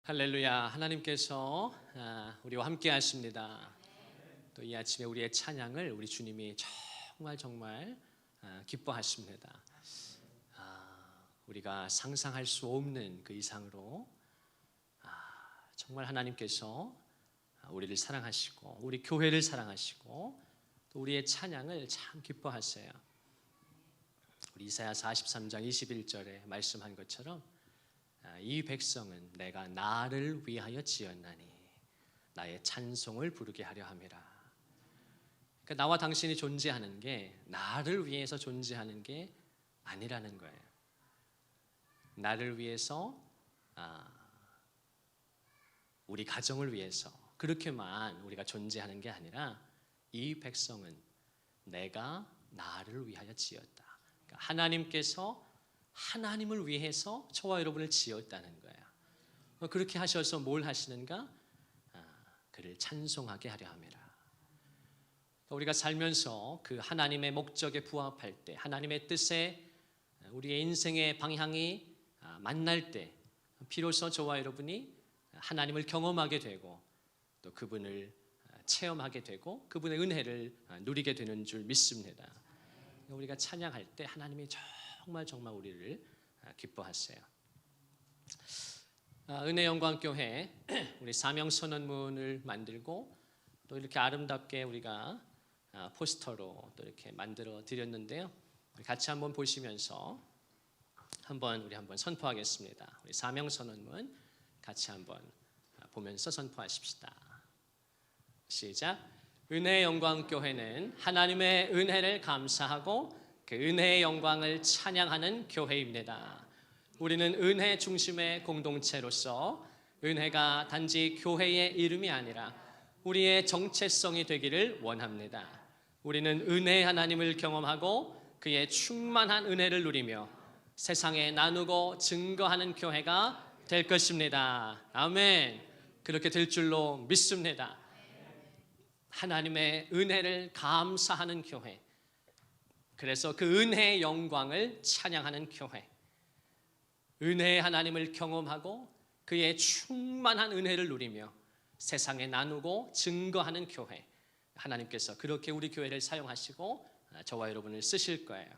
할렐루야. 하나님께서 우리와 함께 하십니다. 또 이 아침에 우리의 찬양을 우리 주님이 정말 기뻐하십니다. 우리가 상상할 수 없는 그 이상으로 정말 하나님께서 우리를 사랑하시고 우리 교회를 사랑하시고 또 우리의 찬양을 참 기뻐하세요. 우리 이사야 43장 21절에 말씀한 것처럼 이 백성은 내가 나를 위하여 지었나니 나의 찬송을 부르게 하려 함이라. 그러니까 나와 당신이 존재하는 게 나를 위해서 존재하는 게 아니라는 거예요. 나를 위해서, 우리 가정을 위해서 그렇게만 우리가 존재하는 게 아니라 이 백성은 내가 나를 위하여 지었다. 그러니까 하나님께서 하나님을 위해서 저와 여러분을 지었다는 거예요. 그렇게 하셔서 뭘 하시는가? 그를 찬송하게 하려 함이라. 우리가 살면서 그 하나님의 목적에 부합할 때, 하나님의 뜻에 우리의 인생의 방향이 만날 때 비로소 저와 여러분이 하나님을 경험하게 되고 또 그분을 체험하게 되고 그분의 은혜를 누리게 되는 줄 믿습니다. 우리가 찬양할 때 하나님이 정말 우리를 기뻐하세요. 은혜영광교회 우리 사명선언문을 만들고 또 이렇게 아름답게 우리가 포스터로 또 이렇게 만들어 드렸는데요. 같이 한번 보시면서 우리 한번 선포하겠습니다. 우리 사명선언문 같이 한번 보면서 선포하십시다. 시작. 은혜영광교회는 하나님의 은혜를 감사하고 그 은혜의 영광을 찬양하는 교회입니다. 우리는 은혜 중심의 공동체로서 은혜가 단지 교회의 이름이 아니라 우리의 정체성이 되기를 원합니다. 우리는 은혜의 하나님을 경험하고 그의 충만한 은혜를 누리며 세상에 나누고 증거하는 교회가 될 것입니다. 아멘. 그렇게 될 줄로 믿습니다. 하나님의 은혜를 감사하는 교회, 그래서 그 은혜의 영광을 찬양하는 교회, 은혜의 하나님을 경험하고 그의 충만한 은혜를 누리며 세상에 나누고 증거하는 교회, 하나님께서 그렇게 우리 교회를 사용하시고 저와 여러분을 쓰실 거예요.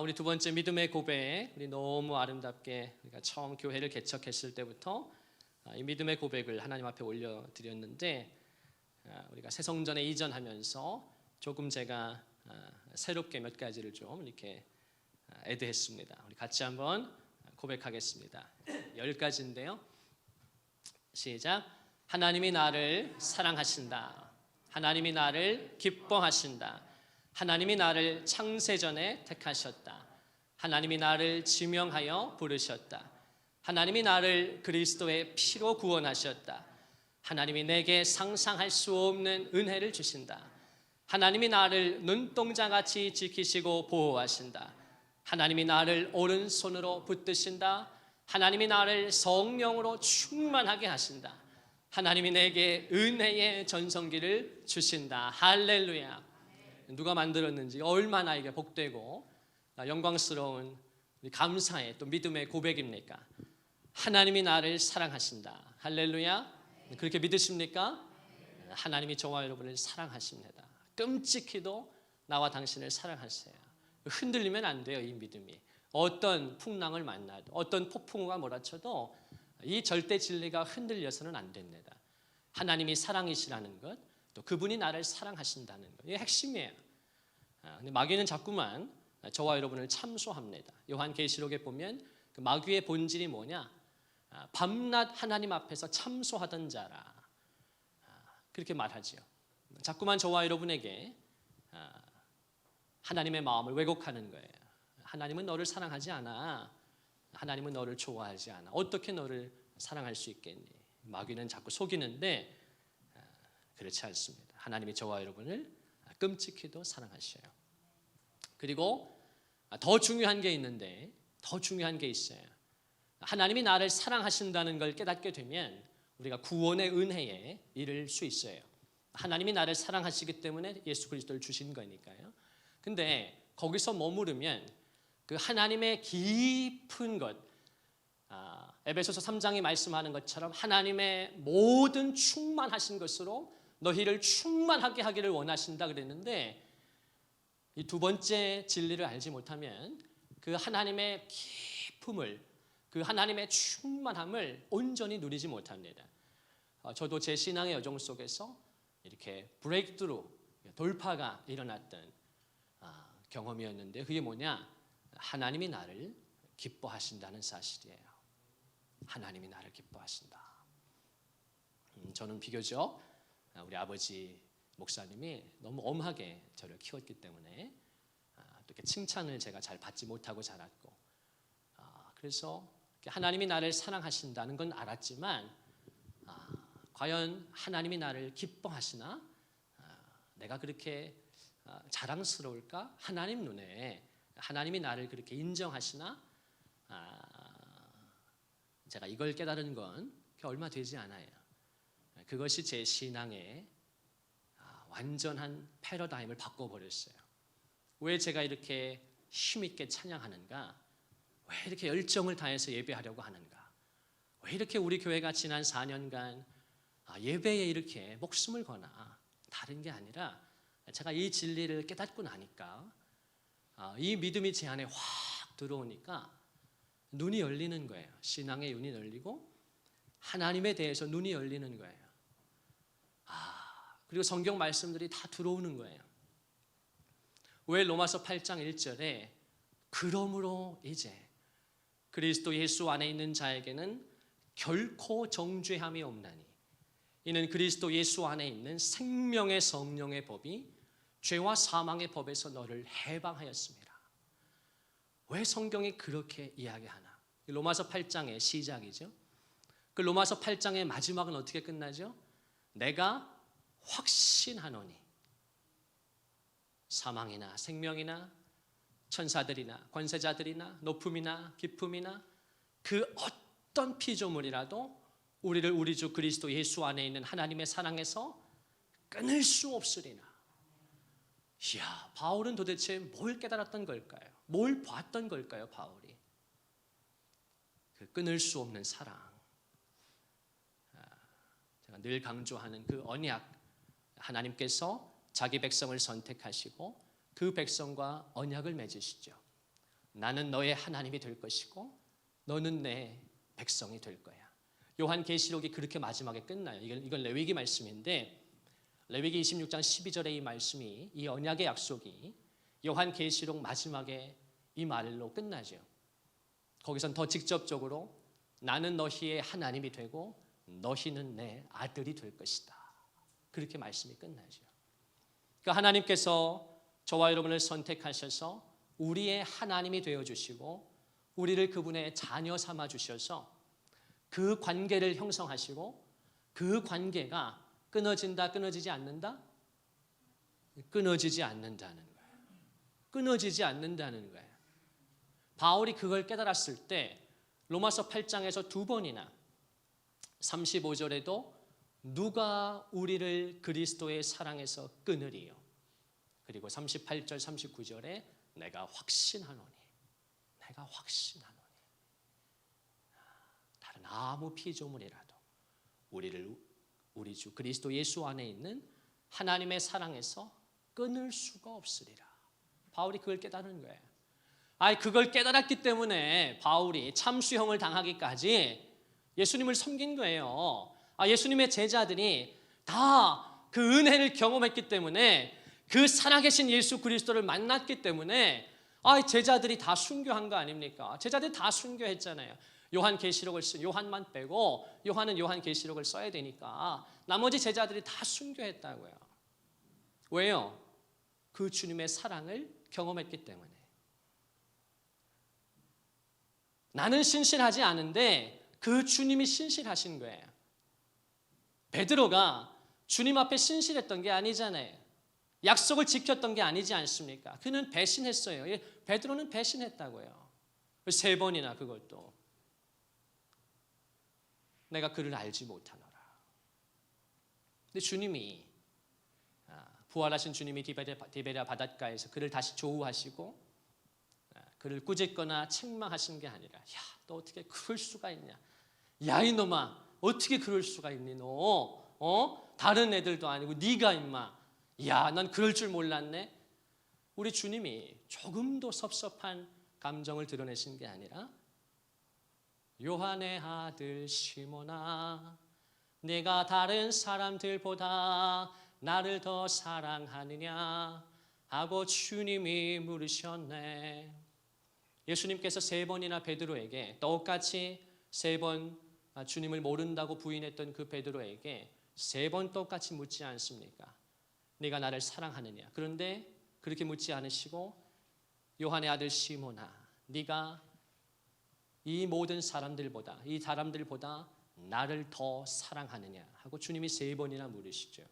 우리 두 번째 믿음의 고백, 우리 너무 아름답게 우리가 처음 교회를 개척했을 때부터 이 믿음의 고백을 하나님 앞에 올려드렸는데 우리가 새성전에 이전하면서 조금 제가 새롭게 몇 가지를 좀 이렇게 애드했습니다. 우리 같이 한번 고백하겠습니다. 10가지인데요. 시작. 하나님이 나를 사랑하신다. 하나님이 나를 기뻐하신다. 하나님이 나를 창세전에 택하셨다. 하나님이 나를 지명하여 부르셨다. 하나님이 나를 그리스도의 피로 구원하셨다. 하나님이 내게 상상할 수 없는 은혜를 주신다. 하나님이 나를 눈동자같이 지키시고 보호하신다. 하나님이 나를 오른손으로 붙드신다. 하나님이 나를 성령으로 충만하게 하신다. 하나님이 내게 은혜의 전성기를 주신다. 할렐루야. 누가 만들었는지 얼마나 이게 복되고 영광스러운 감사의 또 믿음의 고백입니까? 하나님이 나를 사랑하신다. 할렐루야. 그렇게 믿으십니까? 하나님이 저와 여러분을 사랑하십니다. 끔찍히도 나와 당신을 사랑하세요. 흔들리면 안 돼요. 이 믿음이 어떤 풍랑을 만나도 어떤 폭풍우가 몰아쳐도 이 절대 진리가 흔들려서는 안 됩니다. 하나님이 사랑이시라는 것, 또 그분이 나를 사랑하신다는 것, 이게 핵심이에요. 근데 마귀는 자꾸만 저와 여러분을 참소합니다. 요한계시록에 보면 그 마귀의 본질이 뭐냐? 밤낮 하나님 앞에서 참소하던 자라, 그렇게 말하지요. 자꾸만 저와 여러분에게 하나님의 마음을 왜곡하는 거예요. 하나님은 너를 사랑하지 않아. 하나님은 너를 좋아하지 않아. 어떻게 너를 사랑할 수 있겠니? 마귀는 자꾸 속이는데 그렇지 않습니다. 하나님이 저와 여러분을 끔찍히도 사랑하셔요. 그리고 더 중요한 게 있는데, 더 중요한 게 있어요. 하나님이 나를 사랑하신다는 걸 깨닫게 되면 우리가 구원의 은혜에 이를 수 있어요. 하나님이 나를 사랑하시기 때문에 예수 그리스도를 주신 거니까요. 근데 거기서 머무르면 그 하나님의 깊은 것, 에베소서 3장이 말씀하는 것처럼 하나님의 모든 충만하신 것으로 너희를 충만하게 하기를 원하신다 그랬는데, 이 두 번째 진리를 알지 못하면 그 하나님의 기품을, 그 하나님의 충만함을 온전히 누리지 못합니다. 저도 제 신앙의 여정 속에서 이렇게 브레이크트루, 돌파가 일어났던 경험이었는데, 그게 뭐냐? 하나님이 나를 기뻐하신다는 사실이에요. 하나님이 나를 기뻐하신다. 저는 비교적 우리 아버지 목사님이 너무 엄하게 저를 키웠기 때문에 이렇게 칭찬을 제가 잘 받지 못하고 자랐고, 그래서 하나님이 나를 사랑하신다는 건 알았지만 과연 하나님이 나를 기뻐하시나? 내가 그렇게 자랑스러울까? 하나님 눈에 하나님이 나를 그렇게 인정하시나? 제가 이걸 깨달은 건 얼마 되지 않아요. 그것이 제 신앙의 완전한 패러다임을 바꿔버렸어요. 왜 제가 이렇게 힘있게 찬양하는가? 왜 이렇게 열정을 다해서 예배하려고 하는가? 왜 이렇게 우리 교회가 지난 4년간 예배에 이렇게 목숨을 거나? 다른 게 아니라 제가 이 진리를 깨닫고 나니까, 이 믿음이 제 안에 확 들어오니까 눈이 열리는 거예요. 신앙의 눈이 열리고 하나님에 대해서 눈이 열리는 거예요. 그리고 성경 말씀들이 다 들어오는 거예요. 왜 로마서 8장 1절에 그러므로 이제 그리스도 예수 안에 있는 자에게는 결코 정죄함이 없나니 이는 그리스도 예수 안에 있는 생명의 성령의 법이 죄와 사망의 법에서 너를 해방하였습니다. 왜 성경이 그렇게 이야기하나? 로마서 8장의 시작이죠. 그 로마서 8장의 마지막은 어떻게 끝나죠? 내가 확신하노니 사망이나 생명이나 천사들이나 권세자들이나 높음이나 깊음이나 그 어떤 피조물이라도 우리를 우리 주 그리스도 예수 안에 있는 하나님의 사랑에서 끊을 수 없으리나. 이야, 바울은 도대체 뭘 깨달았던 걸까요? 뭘 봤던 걸까요, 바울이? 그 끊을 수 없는 사랑. 제가 늘 강조하는 그 언약. 하나님께서 자기 백성을 선택하시고 그 백성과 언약을 맺으시죠. 나는 너의 하나님이 될 것이고 너는 내 백성이 될 거야. 요한계시록이 그렇게 마지막에 끝나요. 이건 레위기 말씀인데, 레위기 26장 12절의 이 말씀이, 이 언약의 약속이 요한계시록 마지막에 이 말로 끝나죠. 거기선 더 직접적으로 나는 너희의 하나님이 되고 너희는 내 아들이 될 것이다. 그렇게 말씀이 끝나죠. 그러니까 하나님께서 저와 여러분을 선택하셔서 우리의 하나님이 되어주시고 우리를 그분의 자녀 삼아 주셔서 그 관계를 형성하시고 그 관계가 끊어진다, 끊어지지 않는다? 끊어지지 않는다는 거예요. 끊어지지 않는다는 거예요. 바울이 그걸 깨달았을 때 로마서 8장에서 두 번이나 35절에도 누가 우리를 그리스도의 사랑에서 끊으리요. 그리고 38절 39절에 내가 확신하노니, 내가 확신하노니 다른 아무 피조물이라도 우리를 우리 주 그리스도 예수 안에 있는 하나님의 사랑에서 끊을 수가 없으리라. 바울이 그걸 깨달은 거예요. 그걸 깨달았기 때문에 바울이 참수형을 당하기까지 예수님을 섬긴 거예요. 예수님의 제자들이 다 그 은혜를 경험했기 때문에, 그 살아계신 예수 그리스도를 만났기 때문에 제자들이 다 순교한 거 아닙니까? 제자들이 다 순교했잖아요. 요한계시록을 쓴 요한만 빼고, 요한은 요한계시록을 써야 되니까 나머지 제자들이 다 순교했다고요. 왜요? 그 주님의 사랑을 경험했기 때문에. 나는 신실하지 않은데 그 주님이 신실하신 거예요. 베드로가 주님 앞에 신실했던 게 아니잖아요. 약속을 지켰던 게 아니지 않습니까? 그는 배신했어요. 베드로는 배신했다고요. 3번이나 그것도. 내가 그를 알지 못하노라. 근데 주님이, 부활하신 주님이 디베랴 바닷가에서 그를 다시 조우하시고 그를 꾸짖거나 책망하신 게 아니라, 야, 너 어떻게 그럴 수가 있냐? 야 이놈아 어떻게 그럴 수가 있니 너? 다른 애들도 아니고 네가 임마. 야 난 그럴 줄 몰랐네. 우리 주님이 조금도 섭섭한 감정을 드러내신 게 아니라 요한의 아들 시몬아 내가 다른 사람들보다 나를 더 사랑하느냐 하고 주님이 물으셨네. 예수님께서 3번이나 베드로에게 똑같이 3번 주님을 모른다고 부인했던 그 베드로에게 3번 똑같이 묻지 않습니까? 네가 나를 사랑하느냐. 그런데 그렇게 묻지 않으시고 요한의 아들 시몬아 네가 이 모든 사람들보다 이 사람들보다 나를 더 사랑하느냐 하고 주님이 3번이나 물으시죠.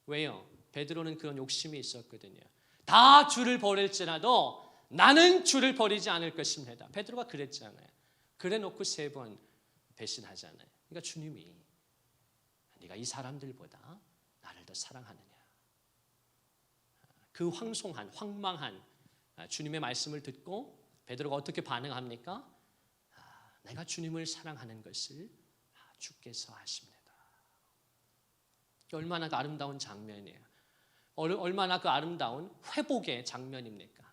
왜요? 베드로는 그런 욕심이 있었거든요. 다 주를 버릴지라도 나는 주를 버리지 않을 것입니다. 베드로가 그랬잖아요. 그래 놓고 3번 배신하잖아요. 그러니까 주님이 네가 이 사람들보다 나를 더 사랑하느냐. 그 황망한 주님의 말씀을 듣고 베드로가 어떻게 반응합니까? 내가 주님을 사랑하는 것을 주께서 아십니다. 얼마나 그 아름다운 장면이에요. 얼마나 그 아름다운 회복의 장면입니까?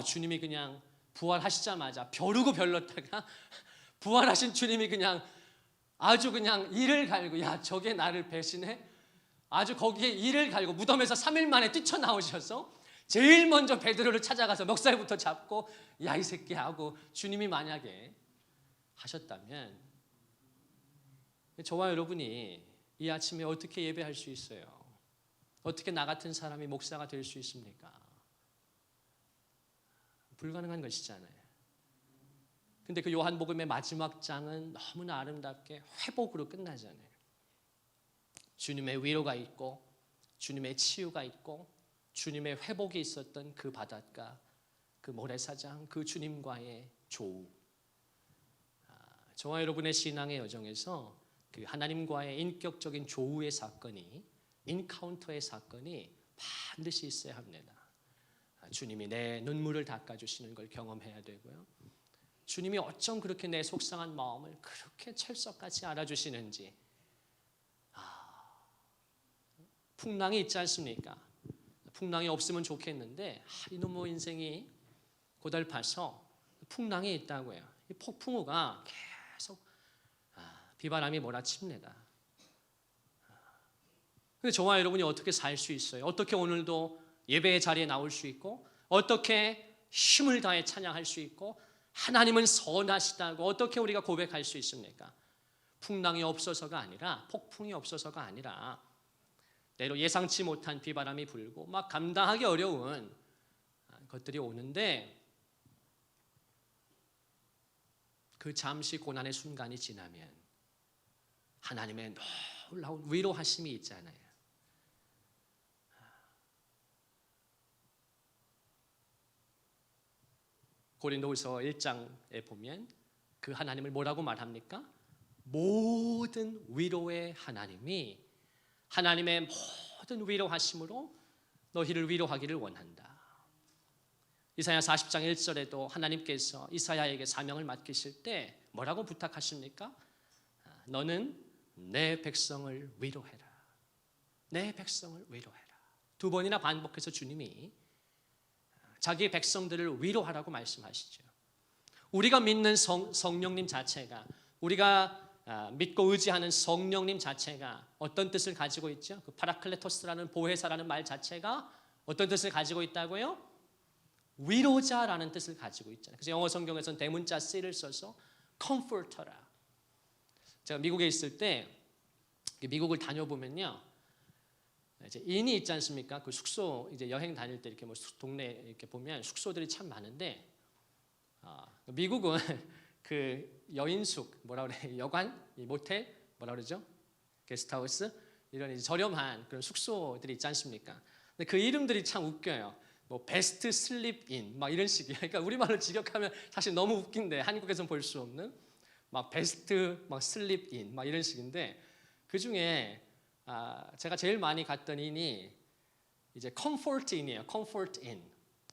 주님이 그냥 부활하시자마자 벼르고 별렀다가 부활하신 주님이 그냥 아주 그냥 이를 갈고 야 저게 나를 배신해? 아주 거기에 이를 갈고 무덤에서 3일 만에 뛰쳐나오셔서 제일 먼저 베드로를 찾아가서 멱살부터 잡고 야 이 새끼 하고 주님이 만약에 하셨다면 저와 여러분이 이 아침에 어떻게 예배할 수 있어요? 어떻게 나 같은 사람이 목사가 될 수 있습니까? 불가능한 것이잖아요. 근데 그 요한복음의 마지막 장은 너무나 아름답게 회복으로 끝나잖아요. 주님의 위로가 있고 주님의 치유가 있고 주님의 회복이 있었던 그 바닷가, 그 모래사장, 그 주님과의 조우. 저와 여러분의 신앙의 여정에서 그 하나님과의 인격적인 조우의 사건이, 인카운터의 사건이 반드시 있어야 합니다. 주님이 내 눈물을 닦아주시는 걸 경험해야 되고요. 주님이 어쩜 그렇게 내 속상한 마음을 그렇게 철석같이 알아주시는지. 풍랑이 있지 않습니까? 풍랑이 없으면 좋겠는데 이놈의 인생이 고달파서 풍랑이 있다고요. 이 폭풍우가 계속 비바람이 몰아칩니다. 근데 저와 여러분이 어떻게 살 수 있어요? 어떻게 오늘도 예배의 자리에 나올 수 있고 어떻게 힘을 다해 찬양할 수 있고 하나님은 선하시다고 어떻게 우리가 고백할 수 있습니까? 풍랑이 없어서가 아니라 폭풍이 없어서가 아니라 때로 예상치 못한 비바람이 불고 막 감당하기 어려운 것들이 오는데 그 잠시 고난의 순간이 지나면 하나님의 놀라운 위로하심이 있잖아요. 고린도후서 1장에 보면 그 하나님을 뭐라고 말합니까? 모든 위로의 하나님이 하나님의 모든 위로하심으로 너희를 위로하기를 원한다. 이사야 40장 1절에도 하나님께서 이사야에게 사명을 맡기실 때 뭐라고 부탁하십니까? 너는 내 백성을 위로해라. 내 백성을 위로해라. 2번이나 반복해서 주님이 자기의 백성들을 위로하라고 말씀하시죠. 우리가 믿는 성령님 자체가 우리가 믿고 의지하는 성령님 자체가 어떤 뜻을 가지고 있죠? 그 파라클레토스라는 보혜사라는 말 자체가 어떤 뜻을 가지고 있다고요? 위로자라는 뜻을 가지고 있잖아요. 그래서 영어 성경에서는 대문자 C를 써서 comforter라. 제가 미국에 있을 때 미국을 다녀보면요, 이제 인이 있지 않습니까? 그 숙소 이제 여행 다닐 때 이렇게 뭐 동네 이렇게 보면 숙소들이 참 많은데 미국은 그 여인숙 뭐라 그래 여관 이 모텔 뭐라 그러죠? 게스트하우스 이런 이제 저렴한 그런 숙소들이 있지 않습니까? 근데 그 이름들이 참 웃겨요. 뭐 베스트 슬립 인 막 이런 식이에요. 그러니까 우리말로 직역하면 사실 너무 웃긴데 한국에서는 볼 수 없는 막 베스트 막 슬립 인 막 이런 식인데 그 중에 제가 제일 많이 갔던 인이 이제 컴포트 인이에요. 컴포트 인.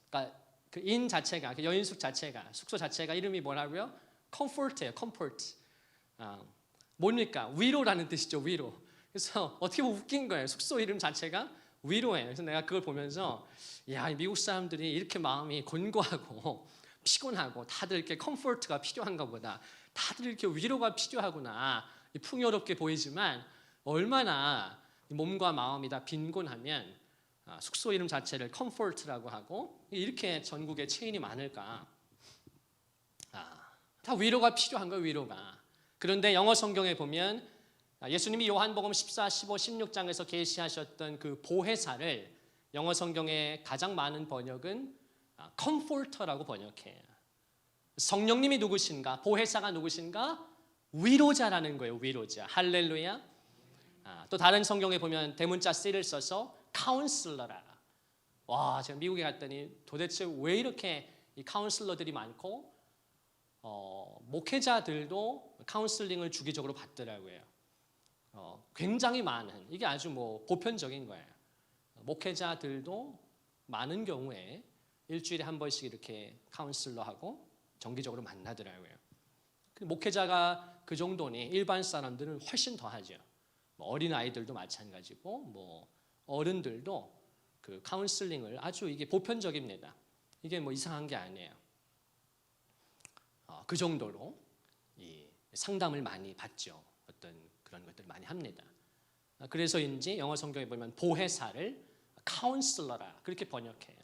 그러니까 그 인 자체가 그 여인숙 자체가 숙소 자체가 이름이 뭐라고요? comfort예요. comfort. 뭡니까? 위로라는 뜻이죠. 위로. 그래서 어떻게 보면 웃긴 거예요. 숙소 이름 자체가 위로예요. 그래서 내가 그걸 보면서 야, 이 미국 사람들이 이렇게 마음이 곤고하고 피곤하고 다들 이렇게 컴포트가 필요한가 보다. 다들 이렇게 위로가 필요하구나. 풍요롭게 보이지만 얼마나 몸과 마음이 다 빈곤하면 숙소 이름 자체를 컴포트라고 하고 이렇게 전국에 체인이 많을까. 다 위로가 필요한 거예요. 위로가. 그런데 영어 성경에 보면 예수님이 요한복음 14, 15, 16장에서 계시하셨던 그 보혜사를 영어 성경에 가장 많은 번역은 컴포터라고 번역해요. 성령님이 누구신가? 보혜사가 누구신가? 위로자라는 거예요. 위로자. 할렐루야. 또 다른 성경에 보면 대문자 C를 써서 카운슬러라. 와, 제가 미국에 갔더니 도대체 왜 이렇게 이 카운슬러들이 많고 목회자들도 카운슬링을 주기적으로 받더라고요. 굉장히 많은, 이게 아주 보편적인 거예요. 목회자들도 많은 경우에 일주일에 한 번씩 이렇게 카운슬러하고 정기적으로 만나더라고요. 목회자가 그 정도니 일반 사람들은 훨씬 더 하죠. 어린 아이들도 마찬가지고 어른들도 그 카운슬링을 아주 이게 보편적입니다. 이게 이상한 게 아니에요. 그 정도로 이 상담을 많이 받죠. 어떤 그런 것들을 많이 합니다. 그래서인지 영어 성경에 보면 보혜사를 카운슬러라 그렇게 번역해요.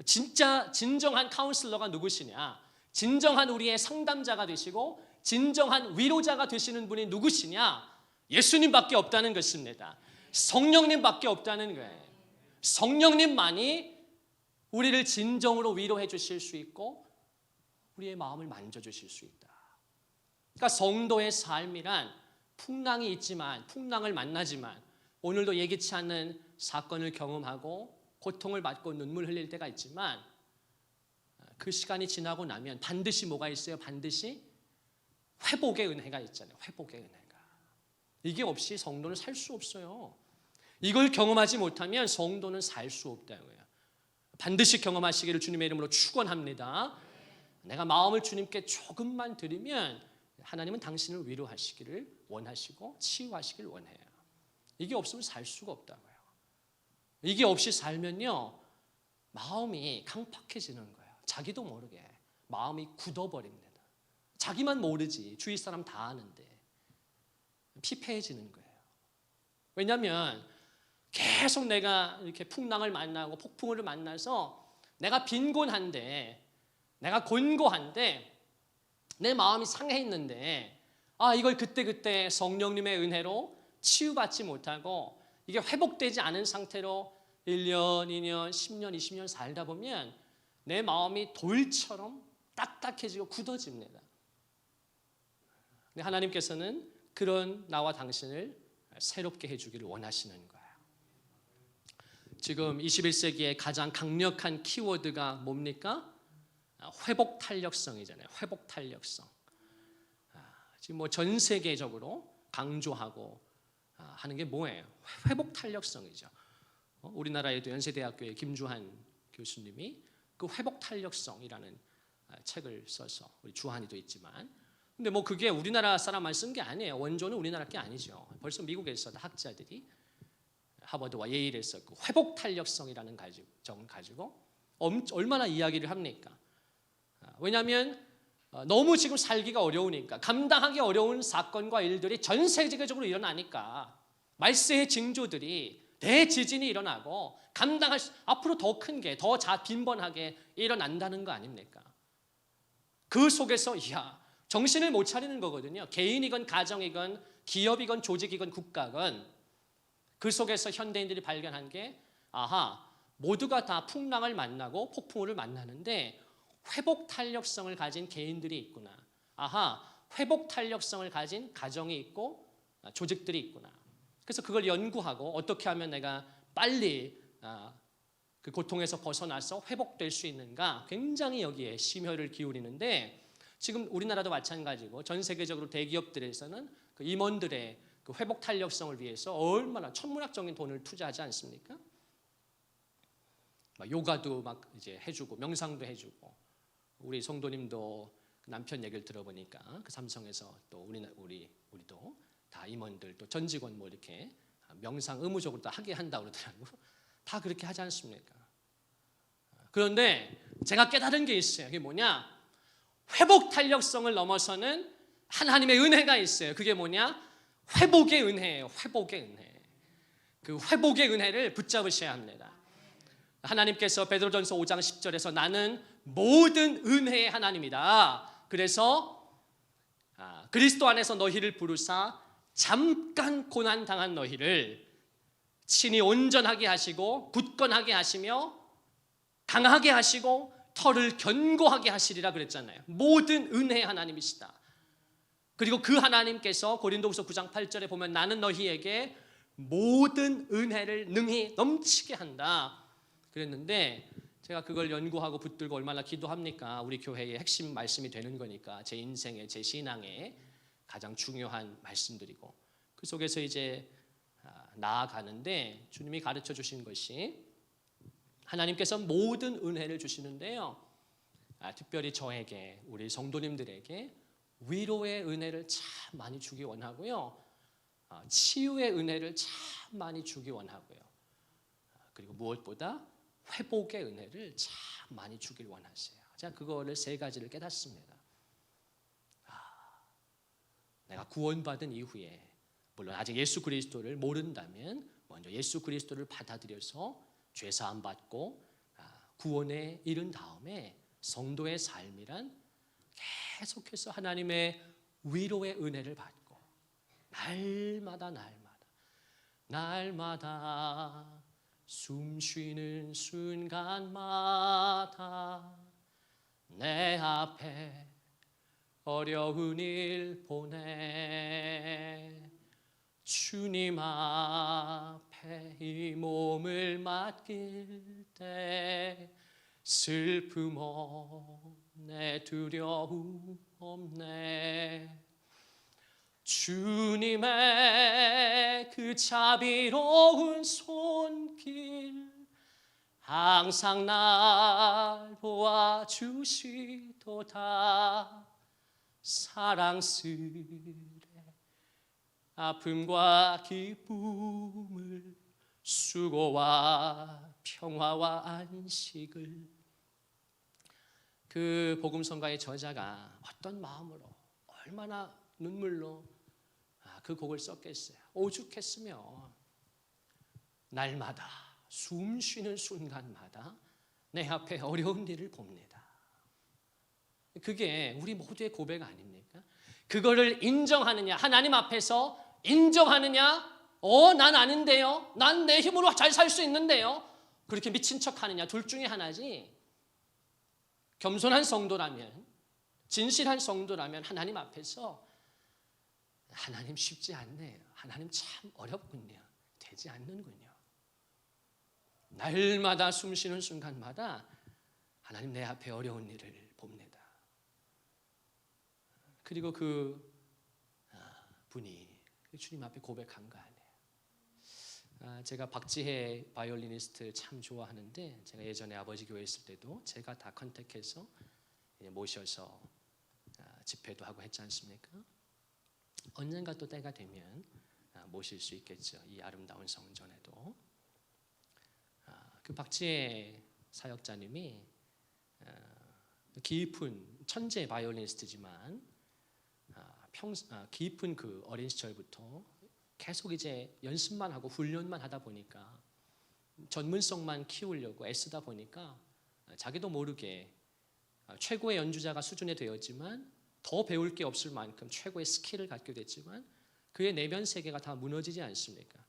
진짜 진정한 카운슬러가 누구시냐? 진정한 우리의 상담자가 되시고 진정한 위로자가 되시는 분이 누구시냐? 예수님밖에 없다는 것입니다. 성령님밖에 없다는 거예요. 성령님만이 우리를 진정으로 위로해 주실 수 있고 우리의 마음을 만져주실 수 있다. 그러니까 성도의 삶이란 풍랑이 있지만, 풍랑을 만나지만 오늘도 예기치 않는 사건을 경험하고 고통을 받고 눈물 흘릴 때가 있지만 그 시간이 지나고 나면 반드시 뭐가 있어요? 반드시 회복의 은혜가 있잖아요. 회복의 은혜가. 이게 없이 성도는 살 수 없어요. 이걸 경험하지 못하면 성도는 살 수 없다고요. 반드시 경험하시기를 주님의 이름으로 축원합니다. 내가 마음을 주님께 조금만 드리면 하나님은 당신을 위로하시기를 원하시고 치유하시기를 원해요. 이게 없으면 살 수가 없다고요. 이게 없이 살면요 마음이 강팍해지는 거예요. 자기도 모르게 마음이 굳어버립니다. 자기만 모르지 주위 사람 다 아는데 피폐해지는 거예요. 왜냐하면 계속 내가 이렇게 풍랑을 만나고 폭풍을 만나서 내가 빈곤한데 내가 곤고한데 내 마음이 상해 있는데 이걸 그때 성령님의 은혜로 치유받지 못하고 이게 회복되지 않은 상태로 1년, 2년, 10년, 20년 살다 보면 내 마음이 돌처럼 딱딱해지고 굳어집니다. 근데 하나님께서는 그런 나와 당신을 새롭게 해주기를 원하시는 거예요. 지금 21세기의 가장 강력한 키워드가 뭡니까? 회복 탄력성이잖아요. 회복 탄력성. 지금 전 세계적으로 강조하고 하는 게 뭐예요? 회복 탄력성이죠. 우리나라에도 연세대학교의 김주한 교수님이 그 회복 탄력성이라는 책을 써서 우리 주한이도 있지만, 근데 그게 우리나라 사람만 쓴 게 아니에요. 원조는 우리나라 게 아니죠. 벌써 미국에서 학자들이 하버드와 예일에서 그 회복 탄력성이라는 점 가지고 얼마나 이야기를 합니까? 왜냐하면 너무 지금 살기가 어려우니까, 감당하기 어려운 사건과 일들이 전 세계적으로 일어나니까 말세의 징조들이 대지진이 일어나고 감당할 앞으로 더 큰 게 더 빈번하게 일어난다는 거 아닙니까? 그 속에서 정신을 못 차리는 거거든요. 개인이건 가정이건 기업이건 조직이건 국가건 그 속에서 현대인들이 발견한 게 모두가 다 풍랑을 만나고 폭풍우를 만나는데 회복 탄력성을 가진 개인들이 있구나. 회복 탄력성을 가진 가정이 있고 조직들이 있구나. 그래서 그걸 연구하고 어떻게 하면 내가 빨리 그 고통에서 벗어나서 회복될 수 있는가 굉장히 여기에 심혈을 기울이는데, 지금 우리나라도 마찬가지고 전 세계적으로 대기업들에서는 그 임원들의 그 회복 탄력성을 위해서 얼마나 천문학적인 돈을 투자하지 않습니까? 요가도 막 이제 해주고 명상도 해주고, 우리 성도님도 남편 얘기를 들어보니까 그 삼성에서 또 우리도 다 임원들 또 전 직원 뭐 이렇게 명상 의무적으로 다 하게 한다 그러더라고요. 다 그렇게 하지 않습니까? 그런데 제가 깨달은 게 있어요. 그게 뭐냐? 회복 탄력성을 넘어서는 하나님의 은혜가 있어요. 그게 뭐냐? 회복의 은혜예요. 회복의 은혜. 그 회복의 은혜를 붙잡으셔야 합니다. 하나님께서 베드로전서 5장 10절에서 나는 모든 은혜의 하나님이다. 그래서 그리스도 안에서 너희를 부르사 잠깐 고난 당한 너희를 친히 온전하게 하시고 굳건하게 하시며 강하게 하시고 터를 견고하게 하시리라 그랬잖아요. 모든 은혜의 하나님이시다. 그리고 그 하나님께서 고린도후서 9장 8절에 보면 나는 너희에게 모든 은혜를 능히 넘치게 한다 그랬는데, 제가 그걸 연구하고 붙들고 얼마나 기도합니까? 우리 교회의 핵심 말씀이 되는 거니까 제 인생의 제 신앙의 가장 중요한 말씀들이고, 그 속에서 이제 나아가는데 주님이 가르쳐 주신 것이 하나님께서 모든 은혜를 주시는데요, 특별히 저에게 우리 성도님들에게 위로의 은혜를 참 많이 주기 원하고요, 치유의 은혜를 참 많이 주기 원하고요, 그리고 무엇보다 회복의 은혜를 참 많이 주길 원하세요. 제가 그거를 세 가지를 깨닫습니다. 내가 구원받은 이후에 물론 아직 예수 그리스도를 모른다면 먼저 예수 그리스도를 받아들여서 죄사함 받고 구원에 이른 다음에 성도의 삶이란 계속해서 하나님의 위로의 은혜를 받고 날마다 숨 쉬는 순간마다 내 앞에 어려운 일 보내 주님 앞에 이 몸을 맡길 때 슬픔 없네 두려움 없네 주님의 그 자비로운 손길 항상 날 보아주시도다 사랑스레 아픔과 기쁨을 수고와 평화와 안식을. 그 복음성가의 저자가 어떤 마음으로 얼마나 눈물로 그 곡을 썼겠어요. 오죽했으며 날마다 숨 쉬는 순간마다 내 앞에 어려운 일을 봅니다. 그게 우리 모두의 고백 아닙니까? 그거를 인정하느냐, 하나님 앞에서 인정하느냐, 난 아닌데요, 난 내 힘으로 잘 살 수 있는데요, 그렇게 미친 척 하느냐, 둘 중에 하나지. 겸손한 성도라면, 진실한 성도라면 하나님 앞에서 하나님 쉽지 않네요, 하나님 참 어렵군요, 되지 않는군요, 날마다 숨 쉬는 순간마다 하나님 내 앞에 어려운 일을 봅니다. 그리고 그 분이 주님 앞에 고백한 거 아니에요. 제가 박지혜 바이올리니스트 참 좋아하는데, 제가 예전에 아버지 교회 있을 때도 제가 다 컨택해서 모셔서 집회도 하고 했지 않습니까? 언젠가 또 때가 되면 모실 수 있겠죠, 이 아름다운 성전에도. 그 박지혜 사역자님이 깊은 천재 바이올리니스트지만 깊은 그 어린 시절부터 계속 이제 연습만 하고 훈련만 하다 보니까, 전문성만 키우려고 애쓰다 보니까 자기도 모르게 최고의 연주자가 수준에 되었지만 더 배울 게 없을 만큼 최고의 스킬을 갖게 됐지만 그의 내면 세계가 다 무너지지 않습니까?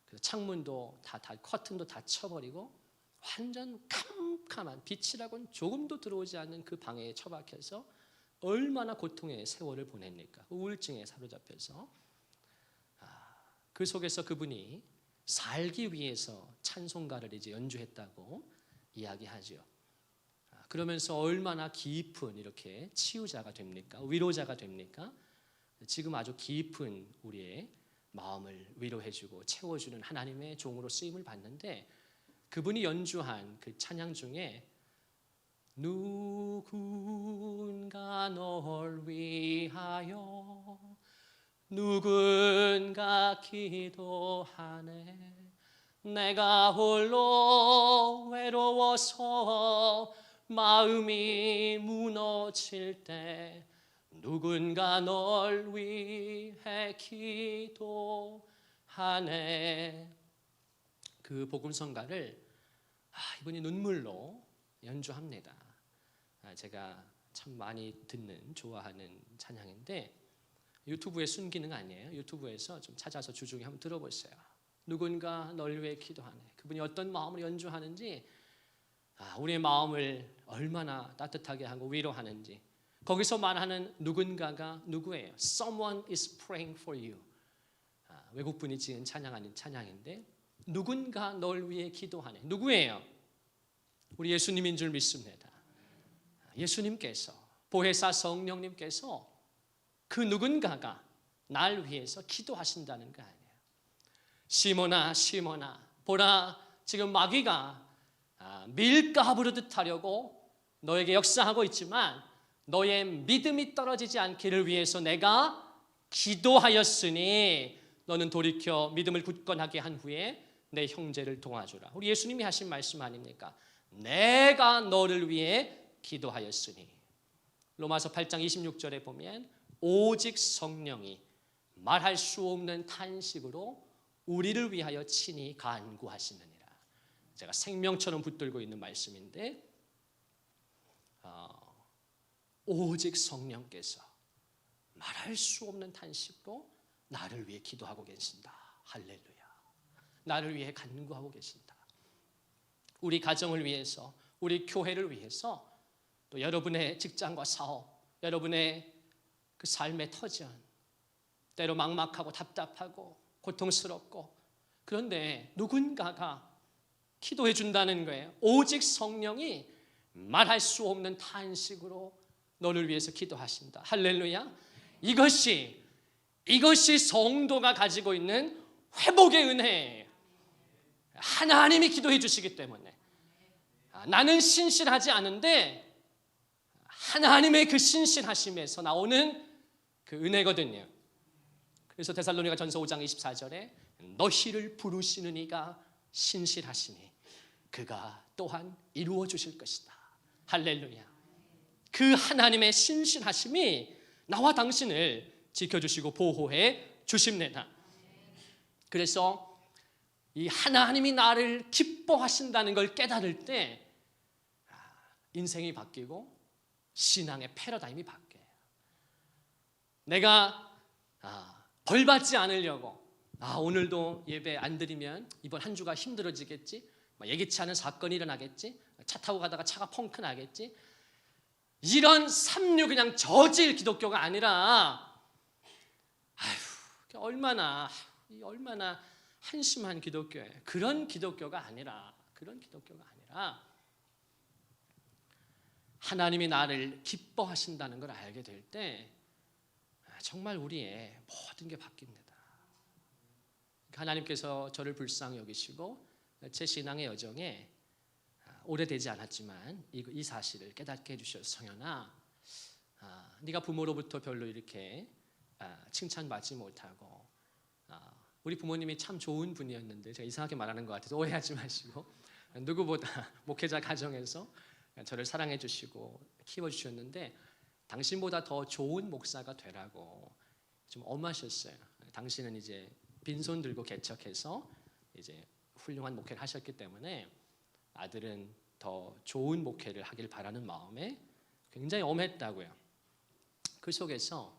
그래서 창문도 다 커튼도 다 쳐버리고 완전 캄캄한, 빛이라고는 조금도 들어오지 않는 그 방에 처박혀서 얼마나 고통의 세월을 보냅니까? 우울증에 사로잡혀서. 그 속에서 그분이 살기 위해서 찬송가를 이제 연주했다고 이야기하죠. 그러면서 얼마나 깊은 이렇게 치유자가 됩니까? 위로자가 됩니까? 지금 아주 깊은 우리의 마음을 위로해주고 채워주는 하나님의 종으로 쓰임을 받는데, 그분이 연주한 그 찬양 중에 누군가 널 위하여 누군가 기도하네. 내가 홀로 외로워서 마음이 무너질 때 누군가 널 위해 기도하네. 그 복음성가를 이분이 눈물로 연주합니다. 제가 참 많이 듣는 좋아하는 찬양인데 유튜브에 순기능 아니에요. 유튜브에서 좀 찾아서 주중에 한번 들어보세요. 누군가 널 위해 기도하네. 그분이 어떤 마음으로 연주하는지, 우리의 마음을 얼마나 따뜻하게 하고 위로하는지. 거기서 말하는 누군가가 누구예요? Someone is praying for you. 외국분이 지은 찬양 아닌 찬양인데 누군가 널 위해 기도하네. 누구예요? 우리 예수님인 줄 믿습니다. 예수님께서, 보혜사 성령님께서 그 누군가가 날 위해서 기도하신다는 거 아니에요. 시몬아 시몬아 보라, 지금 마귀가 밀가루 부르듯 하려고 너에게 역사하고 있지만 너의 믿음이 떨어지지 않기를 위해서 내가 기도하였으니 너는 돌이켜 믿음을 굳건하게 한 후에 내 형제를 도와주라. 우리 예수님이 하신 말씀 아닙니까? 내가 너를 위해 기도하였으니. 로마서 8장 26절에 보면 오직 성령이 말할 수 없는 탄식으로 우리를 위하여 친히 간구하시느니라. 제가 생명처럼 붙들고 있는 말씀인데 오직 성령께서 말할 수 없는 탄식으로 나를 위해 기도하고 계신다. 할렐루야. 나를 위해 간구하고 계신다. 우리 가정을 위해서, 우리 교회를 위해서, 또 여러분의 직장과 사업, 여러분의 그 삶의 터전, 때로 막막하고 답답하고 고통스럽고, 그런데 누군가가 기도해 준다는 거예요. 오직 성령이 말할 수 없는 탄식으로 너를 위해서 기도하신다. 할렐루야. 이것이 성도가 가지고 있는 회복의 은혜예요. 하나님이 기도해 주시기 때문에. 나는 신실하지 않은데 하나님의 그 신실하심에서 나오는 그 은혜거든요. 그래서 데살로니가 전서 5장 24절에 너희를 부르시는 이가 신실하시니 그가 또한 이루어 주실 것이다. 할렐루야. 그 하나님의 신실하심이 나와 당신을 지켜주시고 보호해 주십니다. 그래서 이 하나님이 나를 기뻐하신다는 걸 깨달을 때 인생이 바뀌고 신앙의 패러다임이 바뀌어요. 내가 벌받지 않으려고 오늘도 예배 안 드리면 이번 한 주가 힘들어지겠지, 예기치 않은 사건이 일어나겠지, 차 타고 가다가 차가 펑크 나겠지, 이런 삼류 그냥 저질 기독교가 아니라 얼마나 한심한 기독교예요. 그런 기독교가 아니라 하나님이 나를 기뻐하신다는 걸 알게 될 때 정말 우리의 모든 게 바뀝니다. 하나님께서 저를 불쌍히 여기시고 제 신앙의 여정에 오래되지 않았지만 이 사실을 깨닫게 해주셔서, 성현아, 네가 부모로부터 별로 이렇게 칭찬받지 못하고, 우리 부모님이 참 좋은 분이었는데, 제가 이상하게 말하는 것 같아서 오해하지 마시고, 누구보다 목회자 가정에서 저를 사랑해 주시고 키워주셨는데 당신보다 더 좋은 목사가 되라고 좀 엄하셨어요. 당신은 이제 빈손 들고 개척해서 이제 훌륭한 목회를 하셨기 때문에 아들은 더 좋은 목회를 하길 바라는 마음에 굉장히 엄했다고요. 그 속에서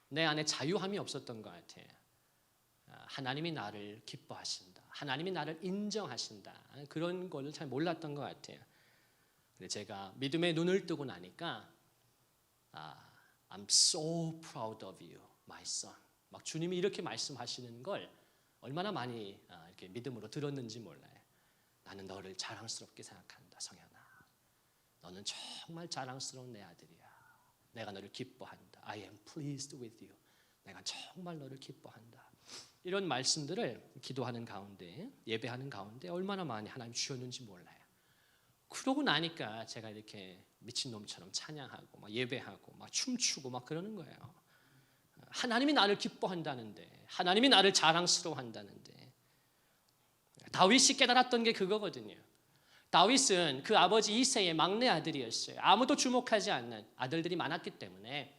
내 안에 자유함이 없었던 것 같아요. 하나님이 나를 기뻐하신다, 하나님이 나를 인정하신다, 그런 걸 잘 몰랐던 것 같아요. 근데 제가 믿음의 눈을 뜨고 나니까 I'm so proud of you, my son. 막 주님이 이렇게 말씀하시는 걸 얼마나 많이 이렇게 믿음으로 들었는지 몰라요. 나는 너를 자랑스럽게 생각한다, 성현아. 너는 정말 자랑스러운 내 아들이야. 내가 너를 기뻐한다. I am pleased with you. 내가 정말 너를 기뻐한다. 이런 말씀들을 기도하는 가운데, 예배하는 가운데 얼마나 많이 하나님 주셨는지 몰라요. 그러고 나니까 제가 이렇게 미친놈처럼 찬양하고 막 예배하고 막 춤추고 막 그러는 거예요. 하나님이 나를 기뻐한다는데, 하나님이 나를 자랑스러워한다는데. 다윗이 깨달았던 게 그거거든요. 다윗은 그 아버지 이새의 막내 아들이었어요. 아무도 주목하지 않는 아들들이 많았기 때문에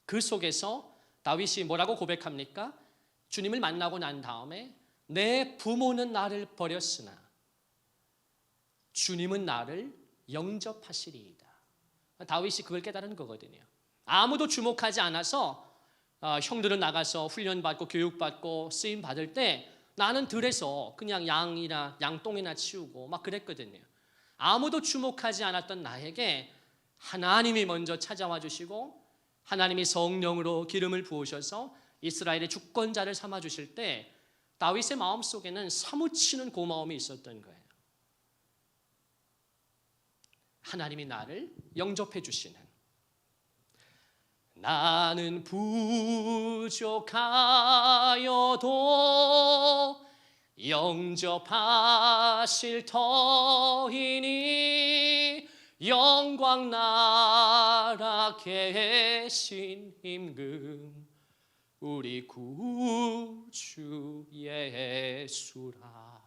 그 속에서 다윗이 뭐라고 고백합니까? 주님을 만나고 난 다음에 내 부모는 나를 버렸으나 주님은 나를 영접하시리이다. 다윗이 그걸 깨달은 거거든요. 아무도 주목하지 않아서 형들은 나가서 훈련받고 교육받고 쓰임 받을 때 나는 들에서 그냥 양이나 양똥이나 치우고 막 그랬거든요. 아무도 주목하지 않았던 나에게 하나님이 먼저 찾아와 주시고 하나님이 성령으로 기름을 부으셔서 이스라엘의 주권자를 삼아 주실 때 다윗의 마음속에는 사무치는 고마움이 있었던 거예요. 하나님이 나를 영접해 주시는, 나는 부족하여도 영접하실 터이니 영광 나라 계신 임금 우리 구주 예수라.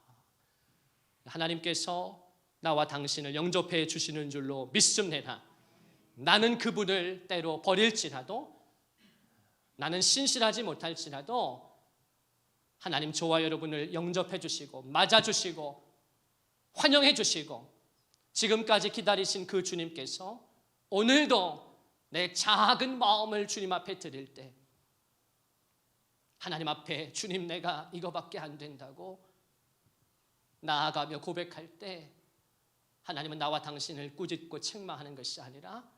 하나님께서 나와 당신을 영접해 주시는 줄로 믿습니다. 나는 그분을 때로 버릴지라도, 나는 신실하지 못할지라도 하나님 저와 여러분을 영접해 주시고 맞아 주시고 환영해 주시고 지금까지 기다리신 그 주님께서 오늘도 내 작은 마음을 주님 앞에 드릴 때, 하나님 앞에 주님 내가 이거밖에 안 된다고 나아가며 고백할 때 하나님은 나와 당신을 꾸짖고 책망하는 것이 아니라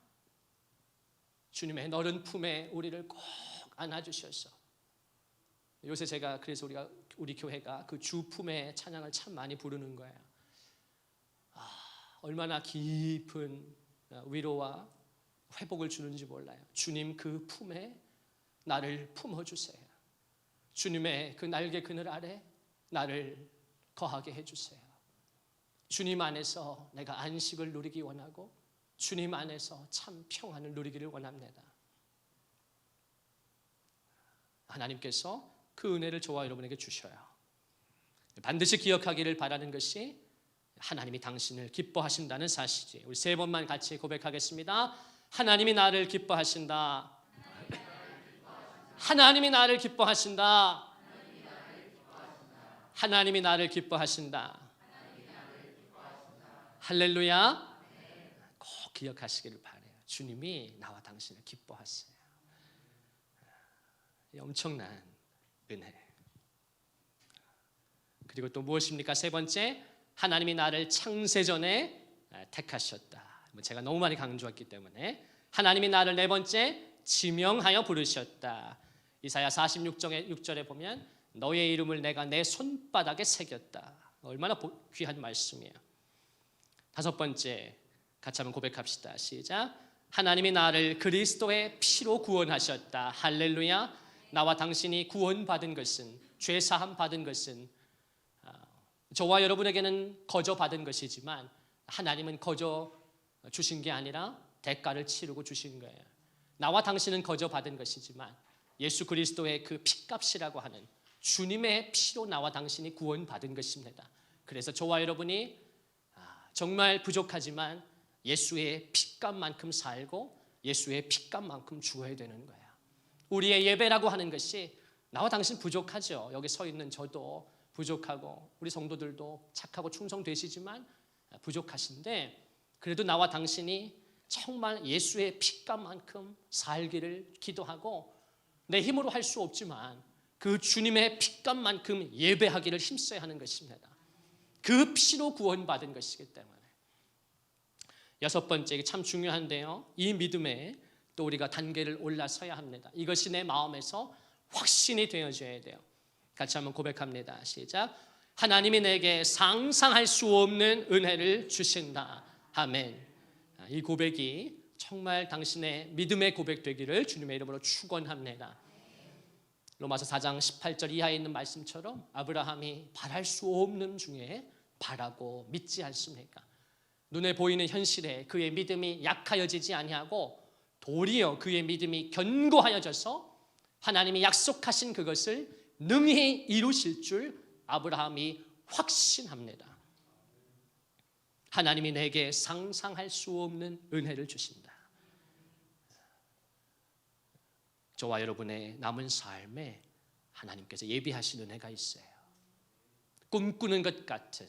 주님의 너른 품에 우리를 꼭 안아주셔서, 요새 제가 그래서 우리 교회가 그 주 품에 찬양을 참 많이 부르는 거예요. 얼마나 깊은 위로와 회복을 주는지 몰라요. 주님 그 품에 나를 품어주세요. 주님의 그 날개 그늘 아래 나를 거하게 해주세요. 주님 안에서 내가 안식을 누리기 원하고 주님 안에서 참 평안을 누리기를 원합니다. 하나님께서 그 은혜를 저와 여러분에게 주셔요. 반드시 기억하기를 바라는 것이 하나님이 당신을 기뻐하신다는 사실이에요. 우리 세 번만 같이 고백하겠습니다. 하나님이 나를 기뻐하신다. 하나님이 나를 기뻐하신다. 하나님이 나를 기뻐하신다. 할렐루야. 꼭 기억하시기를 바라요. 주님이 나와 당신을 기뻐하세요. 엄청난 은혜. 그리고 또 무엇입니까? 세 번째, 하나님이 나를 창세전에 택하셨다. 제가 너무 많이 강조했기 때문에 하나님이 나를 네 번째 지명하여 부르셨다. 이사야 46절에 보면 너의 이름을 내가 내 손바닥에 새겼다. 얼마나 귀한 말씀이에요. 다섯 번째, 같이 한번 고백합시다. 시작. 하나님이 나를 그리스도의 피로 구원하셨다. 할렐루야. 나와 당신이 구원받은 것은, 죄사함 받은 것은 저와 여러분에게는 거저 받은 것이지만 하나님은 거저 주신 게 아니라 대가를 치르고 주신 거예요. 나와 당신은 거저 받은 것이지만 예수 그리스도의 그 피값이라고 하는 주님의 피로 나와 당신이 구원받은 것입니다. 그래서 저와 여러분이 정말 부족하지만 예수의 피값만큼 살고 예수의 피값만큼 주어야 되는 거예요. 우리의 예배라고 하는 것이, 나와 당신 부족하죠. 여기 서 있는 저도 부족하고 우리 성도들도 착하고 충성되시지만 부족하신데, 그래도 나와 당신이 정말 예수의 피값만큼 살기를 기도하고, 내 힘으로 할 수 없지만 그 주님의 피값만큼 예배하기를 힘써야 하는 것입니다. 그 피로 구원받은 것이기 때문에. 여섯 번째, 이게 참 중요한데요, 이 믿음에 또 우리가 단계를 올라서야 합니다. 이것이 내 마음에서 확신이 되어져야 돼요. 같이 한번 고백합니다. 시작. 하나님이 내게 상상할 수 없는 은혜를 주신다. 아멘. 이 고백이 정말 당신의 믿음의 고백 되기를 주님의 이름으로 축원합니다. 로마서 4장 18절 이하에 있는 말씀처럼 아브라함이 바랄 수 없는 중에 바라고 믿지 않습니까? 눈에 보이는 현실에 그의 믿음이 약하여지지 아니하고 도리어 그의 믿음이 견고하여져서 하나님이 약속하신 그것을 능히 이루실 줄 아브라함이 확신합니다. 하나님이 내게 상상할 수 없는 은혜를 주신다. 저와 여러분의 남은 삶에 하나님께서 예비하신 은혜가 있어요. 꿈꾸는 것 같은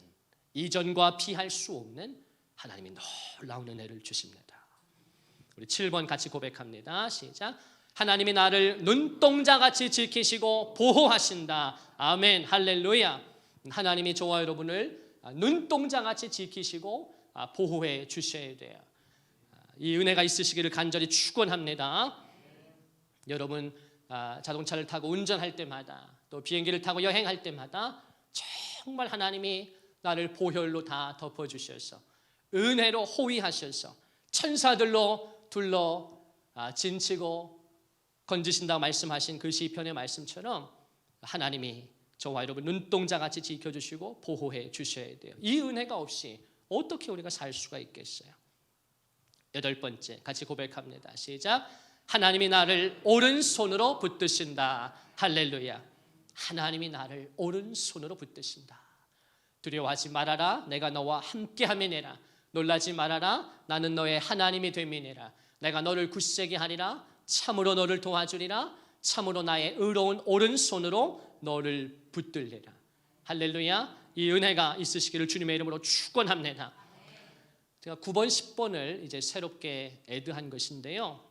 이전과 비할 수 없는 하나님이 놀라운 은혜를 주십니다. 우리 7번 같이 고백합니다. 시작. 하나님이 나를 눈동자같이 지키시고 보호하신다. 아멘. 할렐루야. 하나님이 저와 여러분을 눈동자같이 지키시고 보호해 주셔야 돼요. 이 은혜가 있으시기를 간절히 축원합니다. 여러분 자동차를 타고 운전할 때마다 또 비행기를 타고 여행할 때마다 정말 하나님이 나를 보혈로 다 덮어주셔서 은혜로 호위하셔서 천사들로 둘러 진치고 건지신다고 말씀하신 그 시편의 말씀처럼 하나님이 저와 여러분 눈동자같이 지켜주시고 보호해 주셔야 돼요. 이 은혜가 없이 어떻게 우리가 살 수가 있겠어요? 8번째 같이 고백합니다. 시작. 하나님이 나를 오른손으로 붙드신다. 할렐루야. 하나님이 나를 오른손으로 붙드신다. 두려워하지 말아라. 내가 너와 함께함이니라. 놀라지 말아라. 나는 너의 하나님이 됨이니라. 내가 너를 굳세게 하리라. 참으로 너를 도와주리라. 참으로 나의 의로운 오른손으로 너를 붙들리라. 할렐루야. 이 은혜가 있으시기를 주님의 이름으로 축원합니다. 제가 9번, 10번을 이제 새롭게 애드한 것인데요.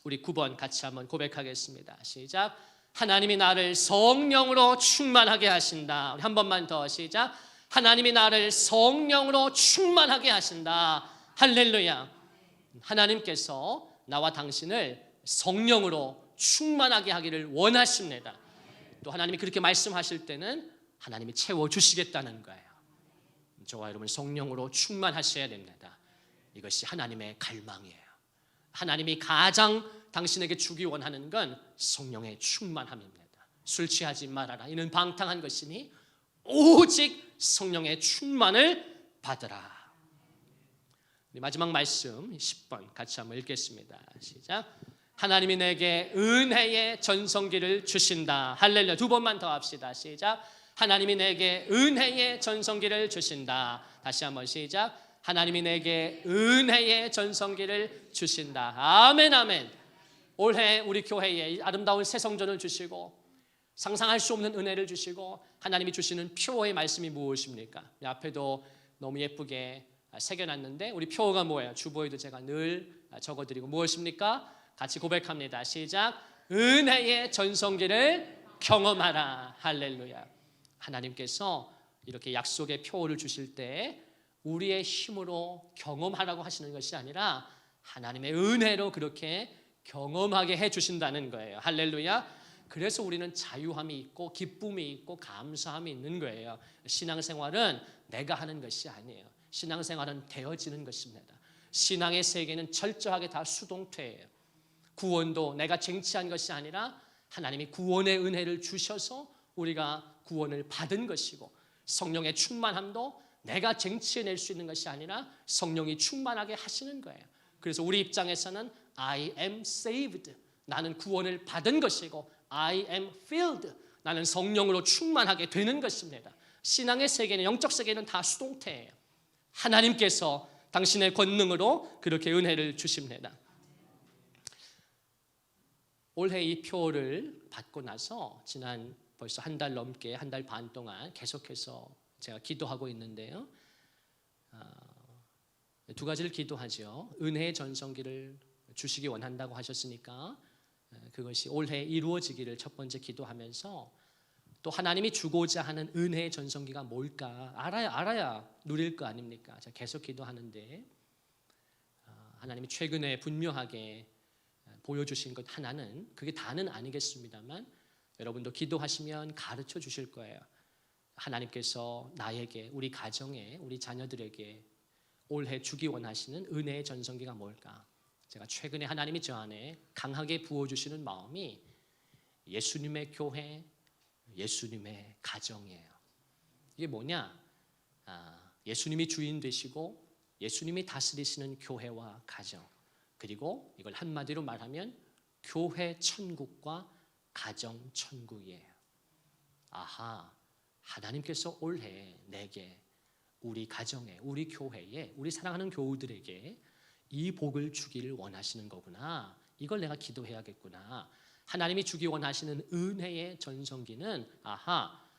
우리 9번 같이 한번 고백하겠습니다. 시작. 하나님이 나를 성령으로 충만하게 하신다. 우리 한 번만 더 시작. 하나님이 나를 성령으로 충만하게 하신다. 할렐루야. 하나님께서 나와 당신을 성령으로 충만하게 하기를 원하십니다. 또 하나님이 그렇게 말씀하실 때는 하나님이 채워주시겠다는 거예요. 저와 여러분 성령으로 충만하셔야 됩니다. 이것이 하나님의 갈망이에요. 하나님이 가장 당신에게 주기 원하는 건 성령의 충만함입니다. 술 취하지 말아라. 이는 방탕한 것이니 오직 성령의 충만을 받으라. 마지막 말씀 10번 같이 한번 읽겠습니다. 시작. 하나님이 내게 은혜의 전성기를 주신다. 할렐루야. 2번만 더 합시다. 시작. 하나님이 내게 은혜의 전성기를 주신다. 다시 한번 시작. 하나님이 내게 은혜의 전성기를 주신다. 아멘 아멘. 올해 우리 교회에 아름다운 새 성전을 주시고 상상할 수 없는 은혜를 주시고 하나님이 주시는 표어의 말씀이 무엇입니까? 앞에도 너무 예쁘게 새겨놨는데 우리 표어가 뭐예요? 주보에도 제가 늘 적어드리고 무엇입니까? 같이 고백합니다. 시작. 은혜의 전성기를 경험하라. 할렐루야. 하나님께서 이렇게 약속의 표어를 주실 때 우리의 힘으로 경험하라고 하시는 것이 아니라 하나님의 은혜로 그렇게 경험하게 해주신다는 거예요. 할렐루야. 그래서 우리는 자유함이 있고 기쁨이 있고 감사함이 있는 거예요. 신앙생활은 내가 하는 것이 아니에요. 신앙생활은 되어지는 것입니다. 신앙의 세계는 철저하게 다 수동태예요. 구원도 내가 쟁취한 것이 아니라 하나님이 구원의 은혜를 주셔서 우리가 구원을 받은 것이고 성령의 충만함도 내가 쟁취해낼 수 있는 것이 아니라 성령이 충만하게 하시는 거예요. 그래서 우리 입장에서는 I am saved. 나는 구원을 받은 것이고 I am filled. 나는 성령으로 충만하게 되는 것입니다. 신앙의 세계는 영적 세계는 다 수동태예요. 하나님께서 당신의 권능으로 그렇게 은혜를 주십니다. 올해 이 표를 받고 나서 지난 벌써 한 달 넘게 한 달 반 동안 계속해서 제가 기도하고 있는데요. 2가지를 기도하죠. 은혜의 전성기를 주시기 원한다고 하셨으니까 그것이 올해 이루어지기를 첫 번째 기도하면서 또 하나님이 주고자 하는 은혜의 전성기가 뭘까 알아야 누릴 거 아닙니까? 제가 계속 기도하는데 하나님이 최근에 분명하게 보여주신 것 하나는 그게 다는 아니겠습니다만 여러분도 기도하시면 가르쳐 주실 거예요. 하나님께서 나에게 우리 가정에 우리 자녀들에게 올해 주기 원하시는 은혜의 전성기가 뭘까? 제가 최근에 하나님이 저 안에 강하게 부어주시는 마음이 예수님의 교회, 예수님의 가정이에요. 이게 뭐냐? 예수님이 주인 되시고 예수님이 다스리시는 교회와 가정, 그리고 이걸 한마디로 말하면 교회 천국과 가정 천국이에요. 아하, 하나님께서 올해 내게, 우리 가정에, 우리 교회에, 우리 사랑하는 교우들에게 이 복을 주기를 원하시는 거구나. 이걸 내가 기도해야겠구나. 하나님이 주기 원하시는 은혜의 전성기는 아하,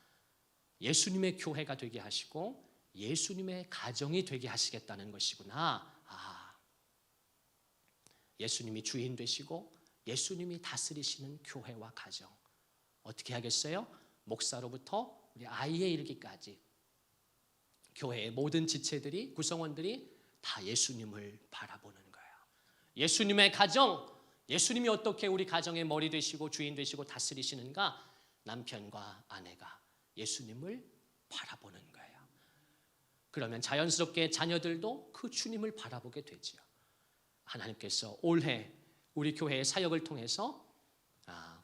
예수님의 교회가 되게 하시고 예수님의 가정이 되게 하시겠다는 것이구나. 예수님이 주인 되시고 예수님이 다스리시는 교회와 가정, 어떻게 하겠어요? 목사로부터 우리 아이에 이르기까지 교회의 모든 지체들이, 구성원들이 다 예수님을 바라보는 거예요. 예수님의 가정, 예수님이 어떻게 우리 가정의 머리 되시고 주인 되시고 다스리시는가? 남편과 아내가 예수님을 바라보는 거예요. 그러면 자연스럽게 자녀들도 그 주님을 바라보게 되지요. 하나님께서 올해 우리 교회의 사역을 통해서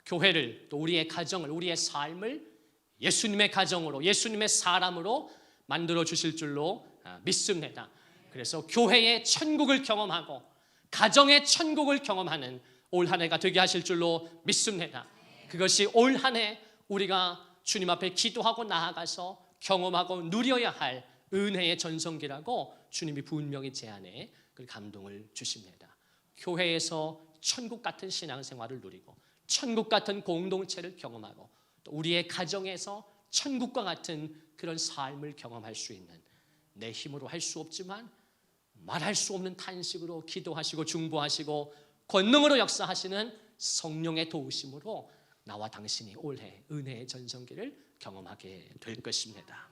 교회를, 또 우리의 가정을, 우리의 삶을 예수님의 가정으로, 예수님의 사람으로 만들어 주실 줄로 믿습니다. 그래서 교회의 천국을 경험하고 가정의 천국을 경험하는 올 한 해가 되게 하실 줄로 믿습니다. 그것이 올 한 해 우리가 주님 앞에 기도하고 나아가서 경험하고 누려야 할 은혜의 전성기라고 주님이 분명히 제안해 그 감동을 주십니다. 교회에서 천국 같은 신앙생활을 누리고 천국 같은 공동체를 경험하고 또 우리의 가정에서 천국과 같은 그런 삶을 경험할 수 있는, 내 힘으로 할 수 없지만 말할 수 없는 탄식으로 기도하시고 중보하시고 권능으로 역사하시는 성령의 도우심으로 나와 당신이 올해 은혜의 전성기를 경험하게 될 것입니다.